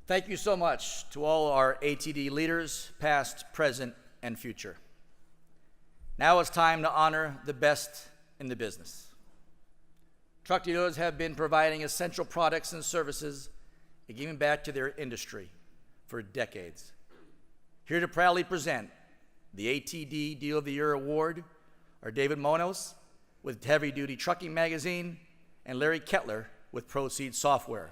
Thank you so much to all our ATD leaders, past, present, and future. Now it's time to honor the best in the business. Truck dealers have been providing essential products and services and giving back to their industry for decades. Here to proudly present the ATD Deal of the Year Award are David Monos with Heavy Duty Trucking Magazine and Larry Kettler with Proceed Software.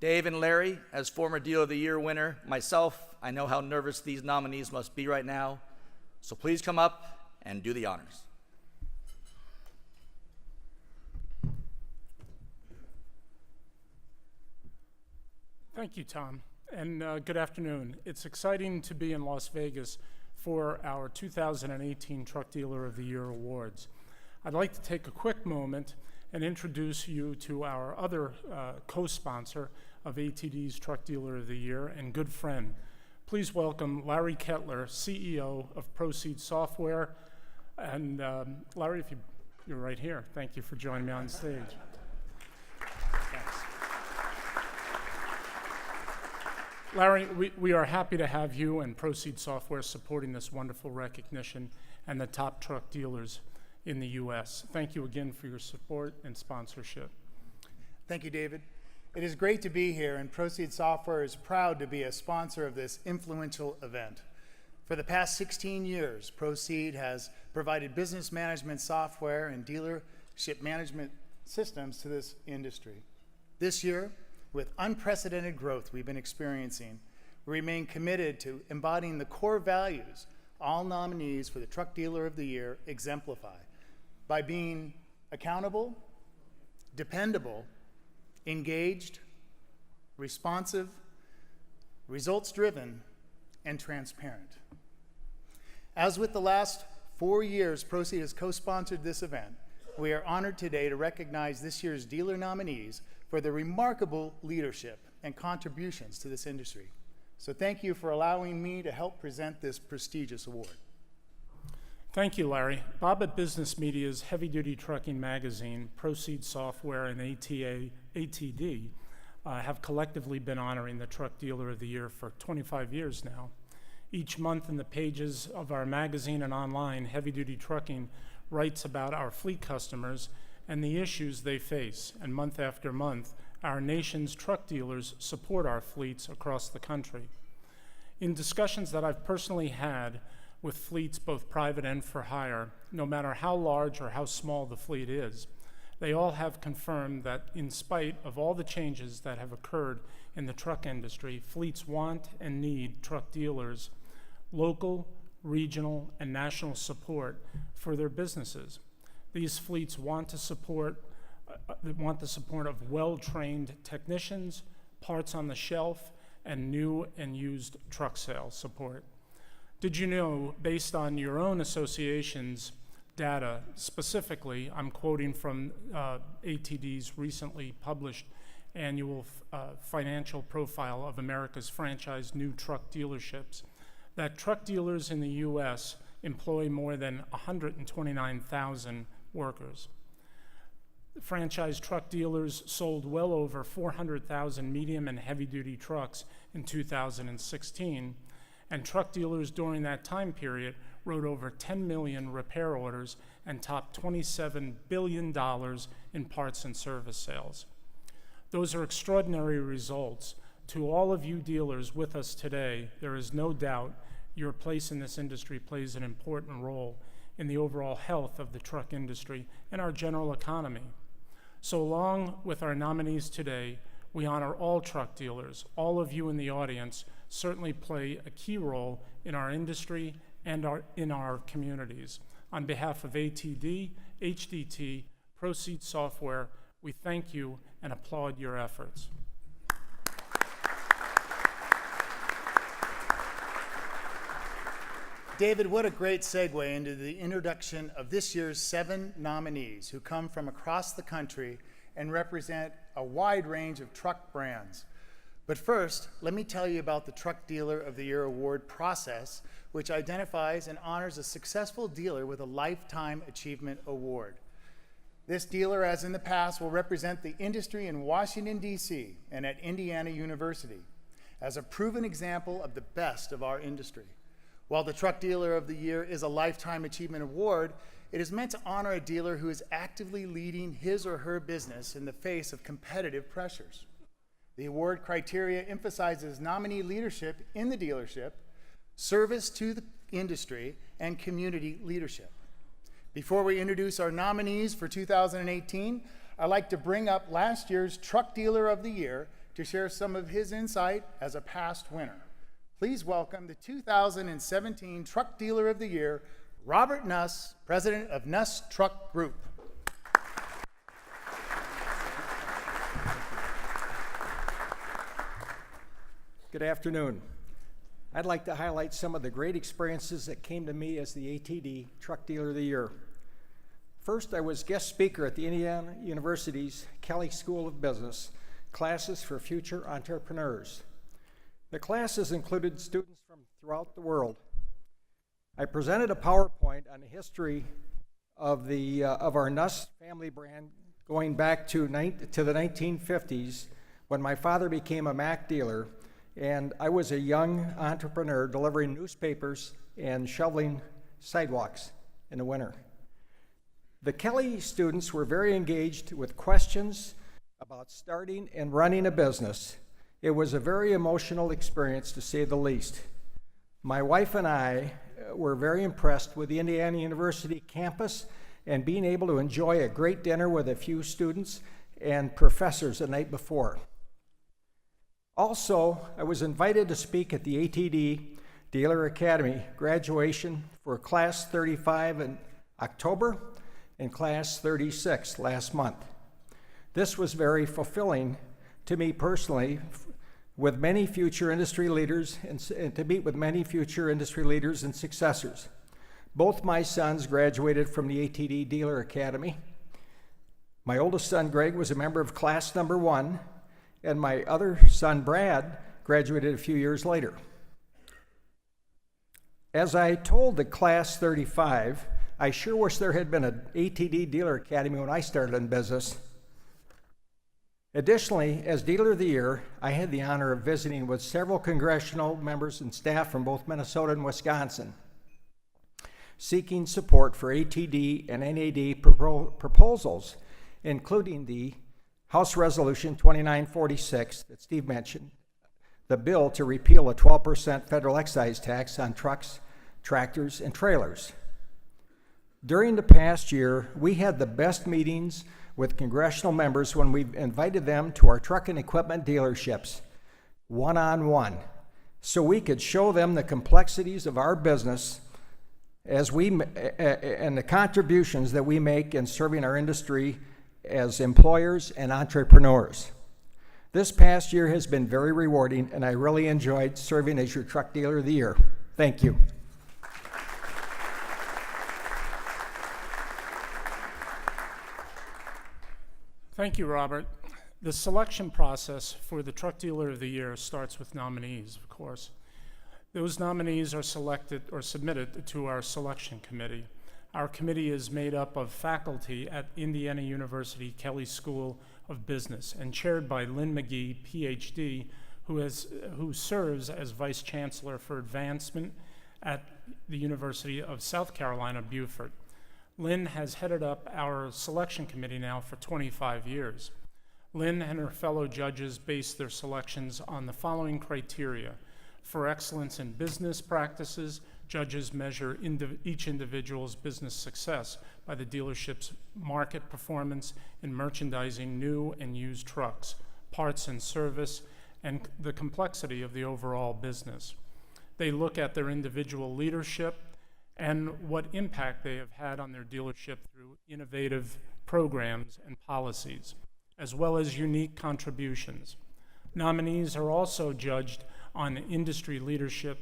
Dave and Larry, as former Deal of the Year winner, myself, I know how nervous these nominees must be right now, so please come up and do the honors. Thank you, Tom, and good afternoon. It's exciting to be in Las Vegas for our 2018 Truck Dealer of the Year Awards. I'd like to take a quick moment and introduce you to our other co-sponsor of ATD's Truck Dealer of the Year and good friend. Please welcome Larry Kettler, CEO of Proceed Software. And Larry, if you're right here, thank you for joining me on stage. Thanks. Larry, we are happy to have you and Proceed Software supporting this wonderful recognition and the top truck dealers in the U.S. Thank you again for your support and sponsorship. Thank you, David. It is great to be here, and Proceed Software is proud to be a sponsor of this influential event. For the past 16 years, Proceed has provided business management software and dealership management systems to this industry. This year, with unprecedented growth we've been experiencing, we remain committed to embodying the core values all nominees for the Truck Dealer of the Year exemplify by being accountable, dependable, engaged, responsive, results-driven, and transparent. As with the last 4 years Proceed has co-sponsored this event, we are honored today to recognize this year's dealer nominees for their remarkable leadership and contributions to this industry. So thank you for allowing me to help present this prestigious award. Thank you, Larry. Bob at Business Media's Heavy Duty Trucking Magazine, Proceed Software, and ATD have collectively been honoring the Truck Dealer of the Year for 25 years now. Each month in the pages of our magazine and online, Heavy Duty Trucking writes about our fleet customers and the issues they face, and month after month, our nation's truck dealers support our fleets across the country. In discussions that I've personally had with fleets, both private and for hire, no matter how large or how small the fleet is, they all have confirmed that in spite of all the changes that have occurred in the truck industry, fleets want and need truck dealers, local, regional, and national support for their businesses. These fleets want the support of well-trained technicians, parts on the shelf, and new and used truck sales support. Did you know, based on your own association's data, specifically, I'm quoting from ATD's recently published annual financial profile of America's franchised new truck dealerships, that truck dealers in the U.S. employ more than 129,000 workers. Franchise truck dealers sold well over 400,000 medium and heavy-duty trucks in 2016, and truck dealers during that time period wrote over 10 million repair orders and topped $27 billion in parts and service sales. Those are extraordinary results. To all of you dealers with us today, there is no doubt your place in this industry plays an important role in the overall health of the truck industry and our general economy. So along with our nominees today, we honor all truck dealers. All of you in the audience certainly play a key role in our industry and in our communities. On behalf of ATD, HDT, Proceed Software, we thank you and applaud your efforts. David, what a great segue into the introduction of this year's 7 nominees who come from across the country and represent a wide range of truck brands. But first, let me tell you about the Truck Dealer of the Year Award process, which identifies and honors a successful dealer with a Lifetime Achievement Award. This dealer, as in the past, will represent the industry in Washington, D.C. and at Indiana University. as a proven example of the best of our industry. While the Truck Dealer of the Year is a Lifetime Achievement Award, it is meant to honor a dealer who is actively leading his or her business in the face of competitive pressures. The award criteria emphasizes nominee leadership in the dealership, service to the industry, and community leadership. Before we introduce our nominees for 2018, I'd like to bring up last year's Truck Dealer of the Year to share some of his insight as a past winner. Please welcome the 2017 Truck Dealer of the Year, Robert Nuss, president of Nuss Truck Group. Good afternoon. I'd like to highlight some of the great experiences that came to me as the ATD Truck Dealer of the Year. First, I was guest speaker at the Indiana University's Kelley School of Business, Classes for Future Entrepreneurs. The classes included students from throughout the world. I presented a PowerPoint on the history of our Nuss family brand going back to the 1950s when my father became a Mack dealer, and I was a young entrepreneur delivering newspapers and shoveling sidewalks in the winter. The Kelley students were very engaged with questions about starting and running a business. It was a very emotional experience, to say the least. My wife and I were very impressed with the Indiana University campus and being able to enjoy a great dinner with a few students and professors the night before. Also, I was invited to speak at the ATD Dealer Academy graduation for Class 35 in October and Class 36 last month. This was very fulfilling to me personally, with many future industry leaders and to meet with many future industry leaders and successors. Both my sons graduated from the ATD Dealer Academy. My oldest son, Greg, was a member of class number 1, and my other son, Brad, graduated a few years later. As I told the Class 35, I sure wish there had been an ATD Dealer Academy when I started in business. Additionally, as Dealer of the Year, I had the honor of visiting with several congressional members and staff from both Minnesota and Wisconsin, seeking support for ATD and NAD proposals, including the House Resolution 2946 that Steve mentioned, the bill to repeal a 12% federal excise tax on trucks, tractors, and trailers. During the past year, we had the best meetings with congressional members when we invited them to our truck and equipment dealerships, one-on-one, so we could show them the complexities of our business and the contributions that we make in serving our industry as employers and entrepreneurs. This past year has been very rewarding, and I really enjoyed serving as your Truck Dealer of the Year. Thank you. Thank you, Robert. The selection process for the Truck Dealer of the Year starts with nominees, of course. Those nominees are selected or submitted to our selection committee. Our committee is made up of faculty at Indiana University Kelley School of Business and chaired by Lynn McGee, PhD, who serves as Vice Chancellor for Advancement at the University of South Carolina, Beaufort. Lynn has headed up our selection committee now for 25 years. Lynn and her fellow judges base their selections on the following criteria. For excellence in business practices, judges measure each individual's business success by the dealership's market performance in merchandising new and used trucks, parts and service, and the complexity of the overall business. They look at their individual leadership and what impact they have had on their dealership through innovative programs and policies, as well as unique contributions. Nominees are also judged on industry leadership.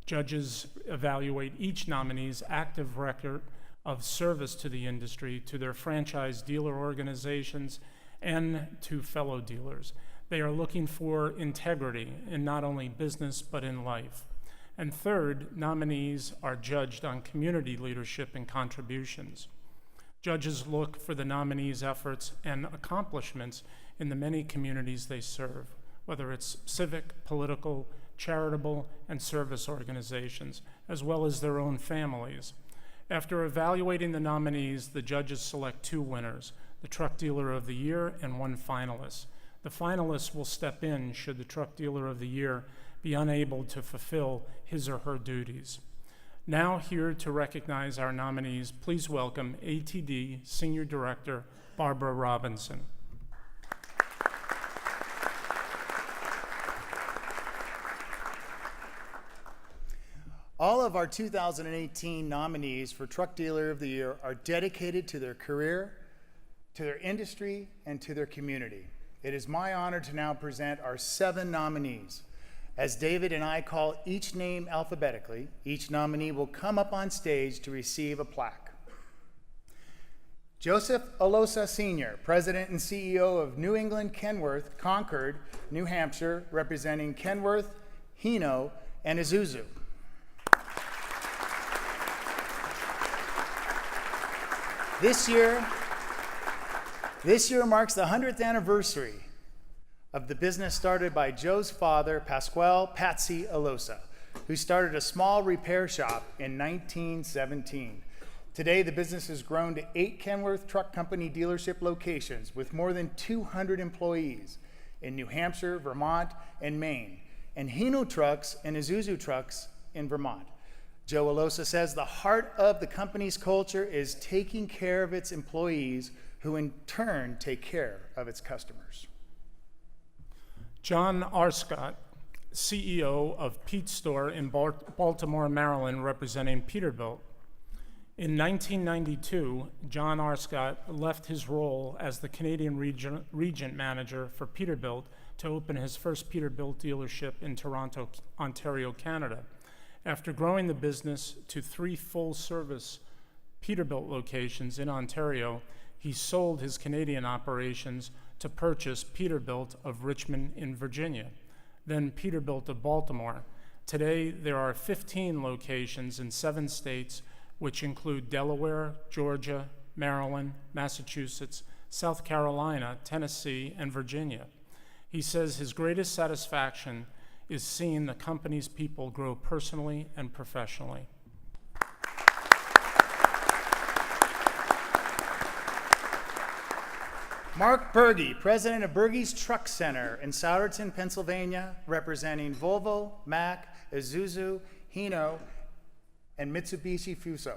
Judges evaluate each nominee's active record of service to the industry, to their franchise dealer organizations, and to fellow dealers. They are looking for integrity in not only business but in life. And third, nominees are judged on community leadership and contributions. Judges look for the nominees' efforts and accomplishments in the many communities they serve, whether it's civic, political, charitable, and service organizations, as well as their own families. After evaluating the nominees, the judges select 2 winners, the Truck Dealer of the Year and 1 finalist. The finalist will step in should the Truck Dealer of the Year be unable to fulfill his or her duties. Now here to recognize our nominees, please welcome ATD Senior Director Barbara Robinson. All of our 2018 nominees for Truck Dealer of the Year are dedicated to their career, to their industry, and to their community. It is my honor to now present our 7 nominees. As David and I call each name alphabetically, each nominee will come up on stage to receive a plaque. Joseph Alosa Sr., President and CEO of New England Kenworth, Concord, New Hampshire, representing Kenworth, Hino, and Isuzu. This year marks the 100th anniversary of the business started by Joe's father, Pasquale Patsy Alosa, who started a small repair shop in 1917. Today, the business has grown to 8 Kenworth Truck Company dealership locations with more than 200 employees in New Hampshire, Vermont, and Maine, and Hino Trucks and Isuzu Trucks in Vermont. Joe Alosa says the heart of the company's culture is taking care of its employees, who in turn take care of its customers. John Arscott, CEO of Pete's Store in Baltimore, Maryland, representing Peterbilt. In 1992, John Arscott left his role as the Canadian Region Manager for Peterbilt to open his first Peterbilt dealership in Toronto, Ontario, Canada. After growing the business to 3 full-service Peterbilt locations in Ontario, he sold his Canadian operations to purchase Peterbilt of Richmond in Virginia, then Peterbilt of Baltimore. Today, there are 15 locations in 7 states, which include Delaware, Georgia, Maryland, Massachusetts, South Carolina, Tennessee, and Virginia. He says his greatest satisfaction is seeing the company's people grow personally and professionally. Mark Berge, President of Berge's Truck Center in Souderton, Pennsylvania, representing Volvo, Mack, Isuzu, Hino, and Mitsubishi Fuso.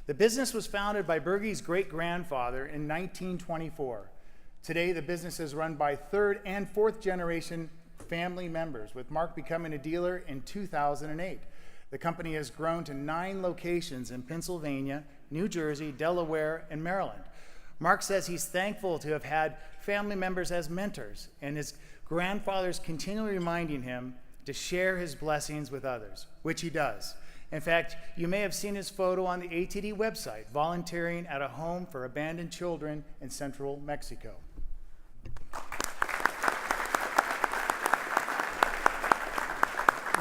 The business was founded by Berge's great-grandfather in 1924. Today, the business is run by 3rd and 4th generation family members, with Mark becoming a dealer in 2008. The company has grown to 9 locations in Pennsylvania, New Jersey, Delaware, and Maryland. Mark says he's thankful to have had family members as mentors, and his grandfather's continually reminding him to share his blessings with others, which he does. In fact, you may have seen his photo on the ATD website, volunteering at a home for abandoned children in central Mexico.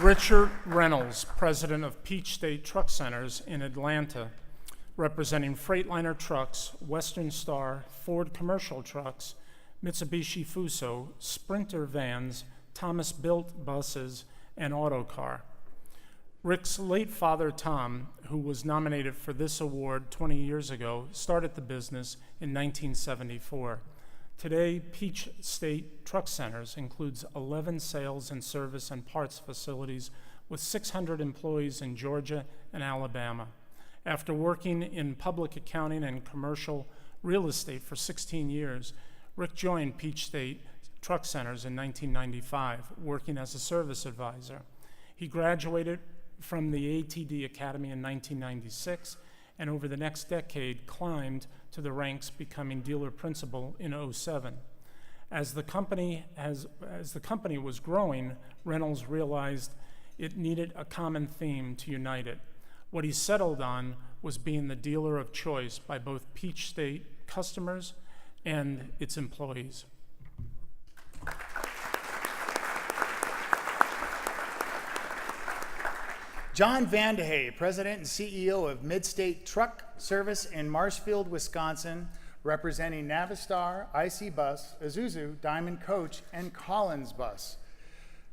Richard Reynolds, President of Peach State Truck Centers in Atlanta, representing Freightliner Trucks, Western Star, Ford Commercial Trucks, Mitsubishi Fuso, Sprinter Vans, Thomas Built Buses, and Autocar. Rick's late father, Tom, who was nominated for this award 20 years ago, started the business in 1974. Today, Peach State Truck Centers includes 11 sales and service and parts facilities with 600 employees in Georgia and Alabama. After working in public accounting and commercial real estate for 16 years, Rick joined Peach State Truck Centers in 1995, working as a service advisor. He graduated from the ATD Academy in 1996, and over the next decade climbed to the ranks, becoming dealer principal in 2007. As the company was growing, Reynolds realized it needed a common theme to unite it. What he settled on was being the dealer of choice by both Peach State customers and its employees. John Vandehey, President and CEO of Midstate Truck Service in Marshfield, Wisconsin, representing Navistar, IC Bus, Isuzu, Diamond Coach, and Collins Bus.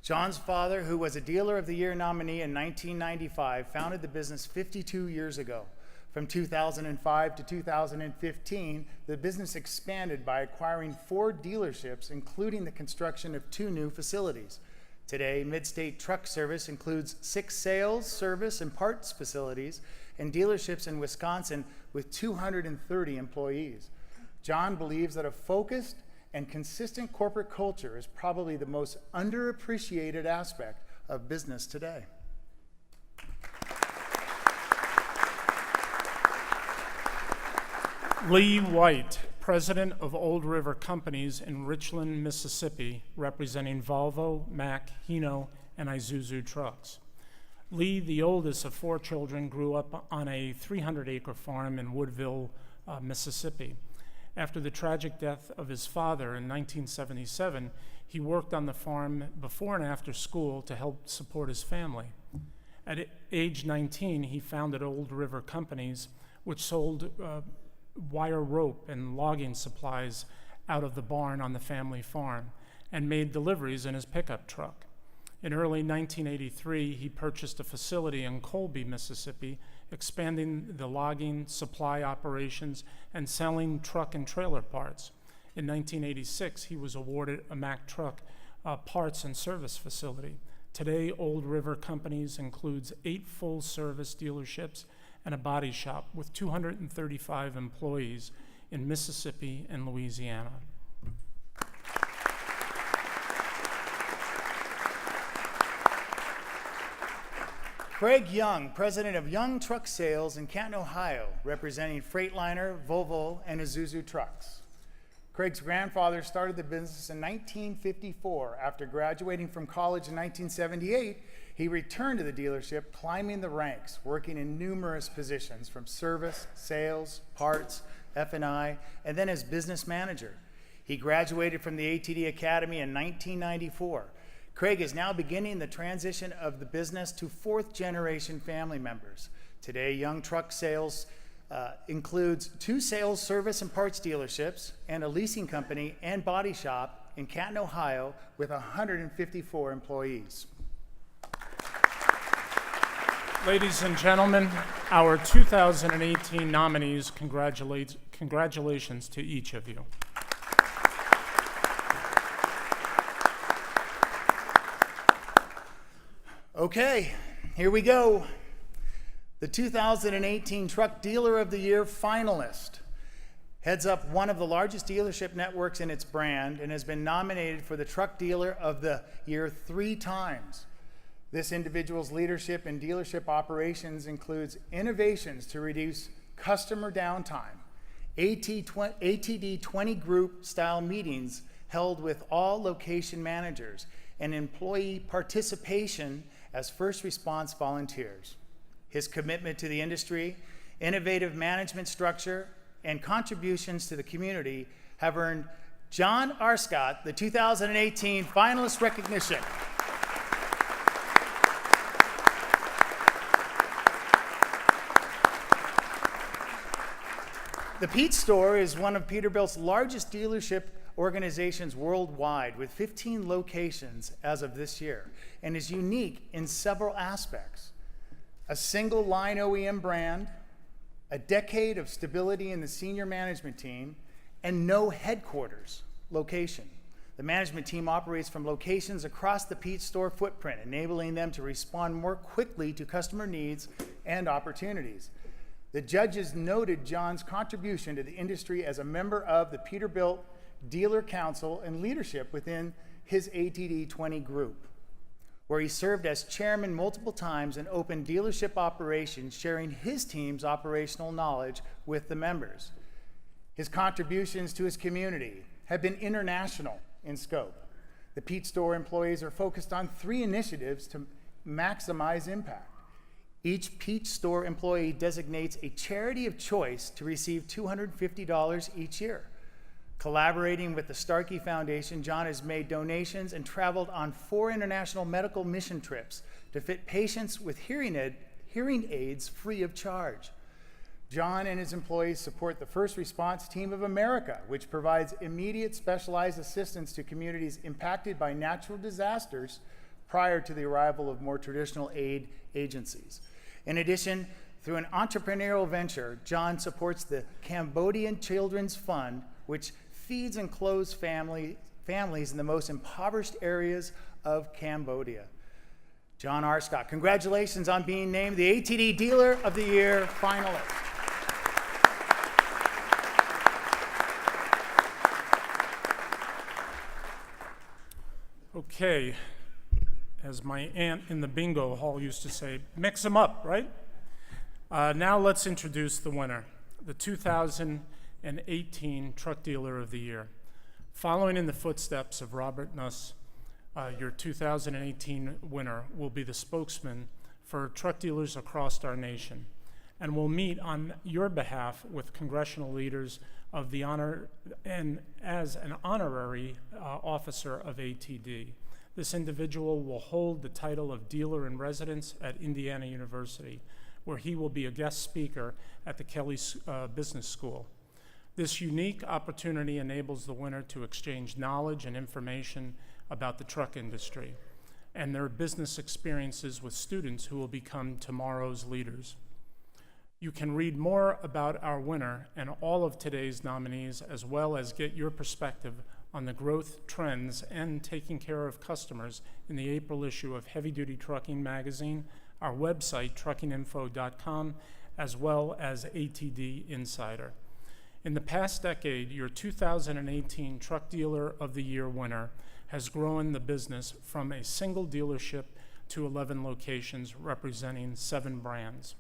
John's father, who was a Dealer of the Year nominee in 1995, founded the business 52 years ago. From 2005 to 2015, the business expanded by acquiring 4 dealerships, including the construction of 2 new facilities. Today, Midstate Truck Service includes 6 sales, service, and parts facilities and dealerships in Wisconsin with 230 employees. John believes that a focused and consistent corporate culture is probably the most underappreciated aspect of business today. Lee White, president of Old River Companies in Richland, Mississippi, representing Volvo, Mack, Hino, and Isuzu trucks. Lee, the oldest of 4 children, grew up on a 300-acre farm in Woodville, Mississippi. After the tragic death of his father in 1977, he worked on the farm before and after school to help support his family. At age 19, he founded Old River Companies, which sold wire rope and logging supplies out of the barn on the family farm and made deliveries in his pickup truck. In early 1983, he purchased a facility in Colby, Mississippi, expanding the logging, supply operations, and selling truck and trailer parts. In 1986, he was awarded a Mack truck parts and service facility. Today, Old River Companies includes 8 full-service dealerships and a body shop with 235 employees in Mississippi and Louisiana. Craig Young, president of Young Truck Sales in Canton, Ohio, representing Freightliner, Volvo, and Isuzu trucks. Craig's grandfather started the business in 1954. After graduating from college in 1978, he returned to the dealership, climbing the ranks, working in numerous positions from service, sales, parts, F&I, and then as business manager. He graduated from the ATD Academy in 1994. Craig is now beginning the transition of the business to 4th-generation family members. Today, Young Truck Sales includes 2 sales, service, and parts dealerships and a leasing company and body shop in Canton, Ohio, with 154 employees. Ladies and gentlemen, our 2018 nominees, congratulations to each of you. Okay, here we go. The 2018 Truck Dealer of the Year finalist heads up one of the largest dealership networks in its brand and has been nominated for the Truck Dealer of the Year 3 times. This individual's leadership in dealership operations includes innovations to reduce customer downtime, ATD 20 group style meetings held with all location managers, and employee participation as first response volunteers. His commitment to the industry, innovative management structure, and contributions to the community have earned John Arscott the 2018 finalist recognition. The Pete Store is one of Peterbilt's largest dealership organizations worldwide, with 15 locations as of this year, and is unique in several aspects. A single line OEM brand, a decade of stability in the senior management team, and no headquarters location. The management team operates from locations across the Pete Store footprint, enabling them to respond more quickly to customer needs and opportunities. The judges noted John's contribution to the industry as a member of the Peterbilt Dealer Council and leadership within his ATD 20 group, where he served as chairman multiple times and opened dealership operations, sharing his team's operational knowledge with the members. His contributions to his community have been international in scope. The Pete Store employees are focused on 3 initiatives to maximize impact. Each Pete Store employee designates a charity of choice to receive $250 each year. Collaborating with the Starkey Foundation, John has made donations and traveled on 4 international medical mission trips to fit patients with hearing aids free of charge. John and his employees support the First Response Team of America, which provides immediate specialized assistance to communities impacted by natural disasters prior to the arrival of more traditional aid agencies. In addition, through an entrepreneurial venture, John supports the Cambodian Children's Fund, which feeds and clothes families in the most impoverished areas of Cambodia. John R. Scott, congratulations on being named the ATD Dealer of the Year finalist. Okay, as my aunt in the bingo hall used to say, mix them up, right? Now let's introduce the winner, the 2018 Truck Dealer of the Year. Following in the footsteps of Robert Nuss, your 2018 winner will be the spokesman for truck dealers across our nation and will meet on your behalf with congressional leaders of the honor and as an honorary officer of ATD. This individual will hold the title of Dealer in Residence at Indiana University, where he will be a guest speaker at the Kelley Business School. This unique opportunity enables the winner to exchange knowledge and information about the truck industry and their business experiences with students who will become tomorrow's leaders. You can read more about our winner and all of today's nominees, as well as get your perspective on the growth trends and taking care of customers in the April issue of Heavy Duty Trucking magazine, our website, truckinginfo.com, as well as ATD Insider. In the past decade, your 2018 Truck Dealer of the Year winner has grown the business from a single dealership to 11 locations representing 7 brands.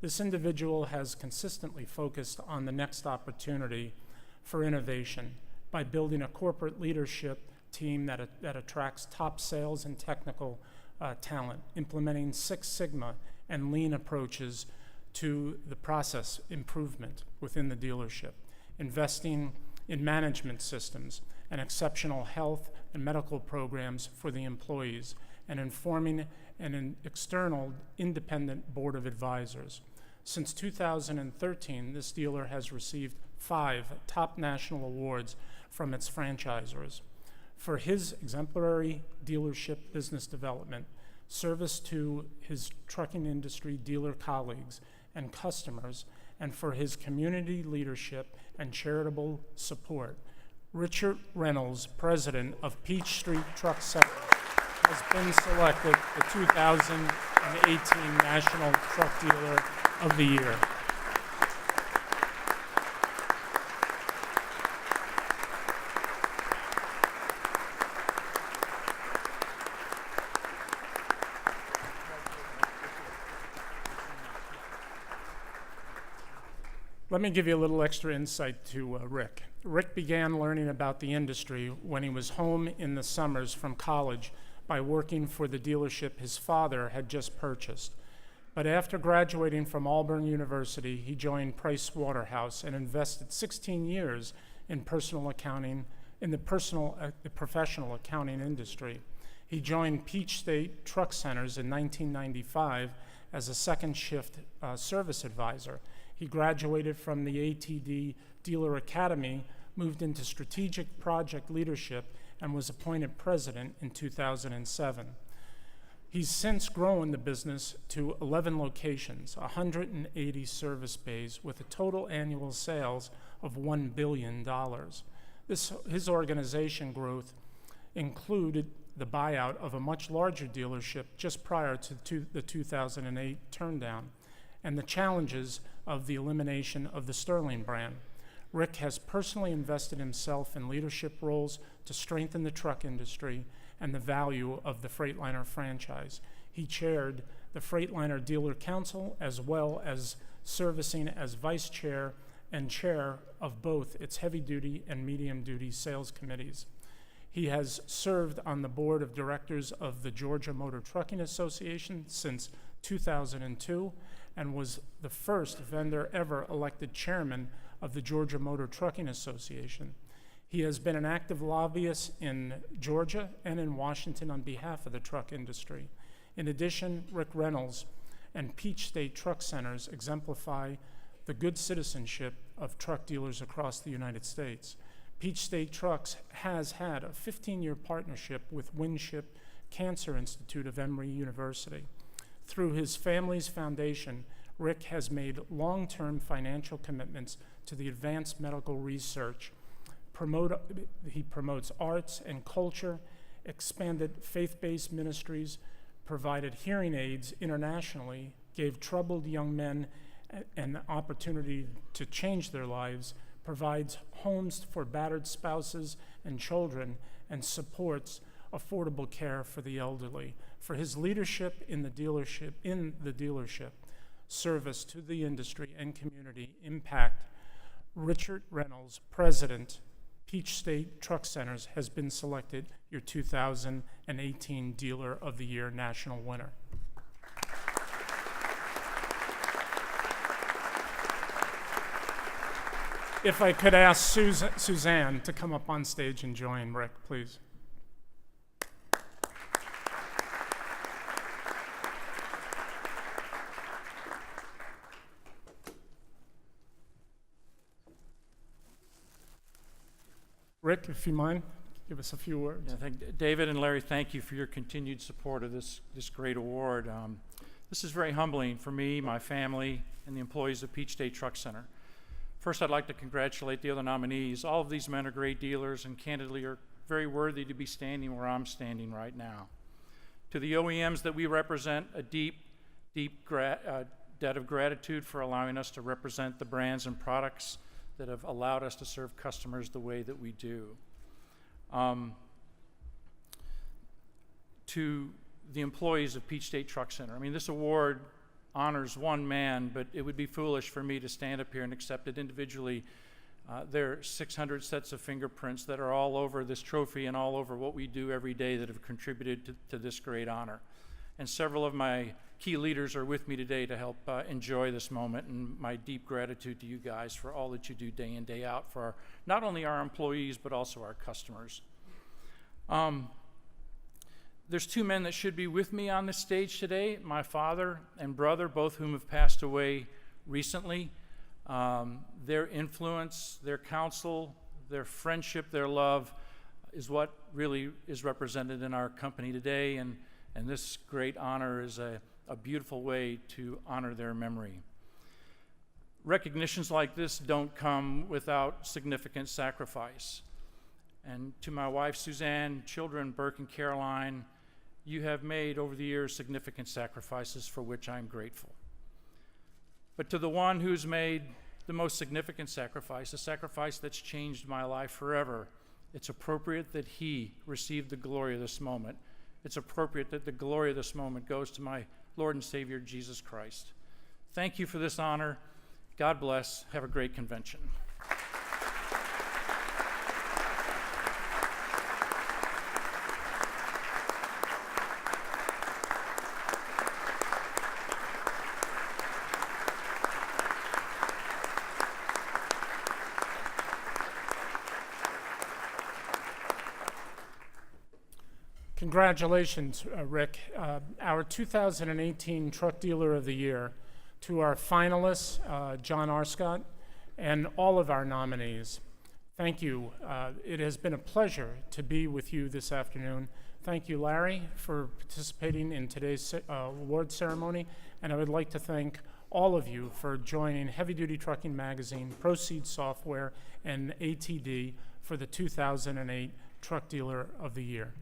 This individual has consistently focused on the next opportunity for innovation by building a corporate leadership team that attracts top sales and technical talent, implementing Six Sigma and lean approaches to the process improvement within the dealership, investing in management systems and exceptional health and medical programs for the employees, and informing an external independent board of advisors. Since 2013, this dealer has received 5 top national awards from its franchisors for his exemplary dealership business development, service to his trucking industry dealer colleagues and customers, and for his community leadership and charitable support. Richard Reynolds, president of Peach Street Truck Center, has been selected the 2018 National Truck Dealer of the Year. Let me give you a little extra insight to Rick. Rick began learning about the industry when he was home in the summers from college by working for the dealership his father had just purchased. But after graduating from Auburn University, he joined Price Waterhouse and invested 16 years in personal accounting, in the professional accounting industry. He joined Peach State Truck Centers in 1995 as a second shift service advisor. He graduated from the ATD Dealer Academy, moved into strategic project leadership, and was appointed president in 2007. He's since grown the business to 11 locations, 180 service bays, with a total annual sales of $1 billion. His organization growth included the buyout of a much larger dealership just prior to the 2008 turndown, and the challenges of the elimination of the Sterling brand. Rick has personally invested himself in leadership roles to strengthen the truck industry and the value of the Freightliner franchise. He chaired the Freightliner Dealer Council, as well as servicing as vice chair and chair of both its heavy-duty and medium-duty sales committees. He has served on the board of directors of the Georgia Motor Trucking Association since 2002 and was the first vendor ever elected chairman of the Georgia Motor Trucking Association. He has been an active lobbyist in Georgia and in Washington on behalf of the truck industry. In addition, Rick Reynolds and Peach State Truck Centers exemplify the good citizenship of truck dealers across the United States. Peach State Trucks has had a 15-year partnership with Winship Cancer Institute of Emory University. Through his family's foundation, Rick has made long-term financial commitments to the advanced medical research. He promotes arts and culture, expanded faith-based ministries, provided hearing aids internationally, gave troubled young men an opportunity to change their lives, provides homes for battered spouses and children, and supports affordable care for the elderly. For his leadership in the dealership, service to the industry and community impact, Richard Reynolds, President, Peach State Truck Centers, has been selected your 2018 Dealer of the Year national winner. If I could ask Suzanne to come up on stage and join Rick, please. Rick, if you mind, give us a few words. Yeah, David and Larry, thank you for your continued support of this great award. This is very humbling for me, my family, and the employees of Peach State Truck Center. First, I'd like to congratulate the other nominees. All of these men are great dealers and candidly are very worthy to be standing where I'm standing right now. To the OEMs that we represent, a deep debt of gratitude for allowing us to represent the brands and products that have allowed us to serve customers the way that we do. To the employees of Peach State Truck Center, I mean, this award honors one man, but it would be foolish for me to stand up here and accept it individually. There are 600 sets of fingerprints that are all over this trophy and all over what we do every day that have contributed to this great honor. And several of my key leaders are with me today to help enjoy this moment, and my deep gratitude to you guys for all that you do day in, day out for not only our employees, but also our customers. There's two men that should be with me on this stage today, my father and brother, both whom have passed away recently. Their influence, their counsel, their friendship, their love is what really is represented in our company today, and this great honor is a beautiful way to honor their memory. Recognitions like this don't come without significant sacrifice. And to my wife, Suzanne, children, Burke and Caroline, you have made over the years significant sacrifices for which I'm grateful. But to the one who's made the most significant sacrifice, a sacrifice that's changed my life forever, it's appropriate that he receive the glory of this moment. It's appropriate that the glory of this moment goes to my Lord and Savior, Jesus Christ. Thank you for this honor. God bless. Have a great convention. Congratulations, Rick. Our 2018 Truck Dealer of the Year, to our finalists, John Arscott, and all of our nominees. Thank you. It has been a pleasure to be with you this afternoon. Thank you, Larry, for participating in today's award ceremony, and I would like to thank all of you for joining Heavy Duty Trucking Magazine, Proceed Software, and ATD for the 2008 Truck Dealer of the Year.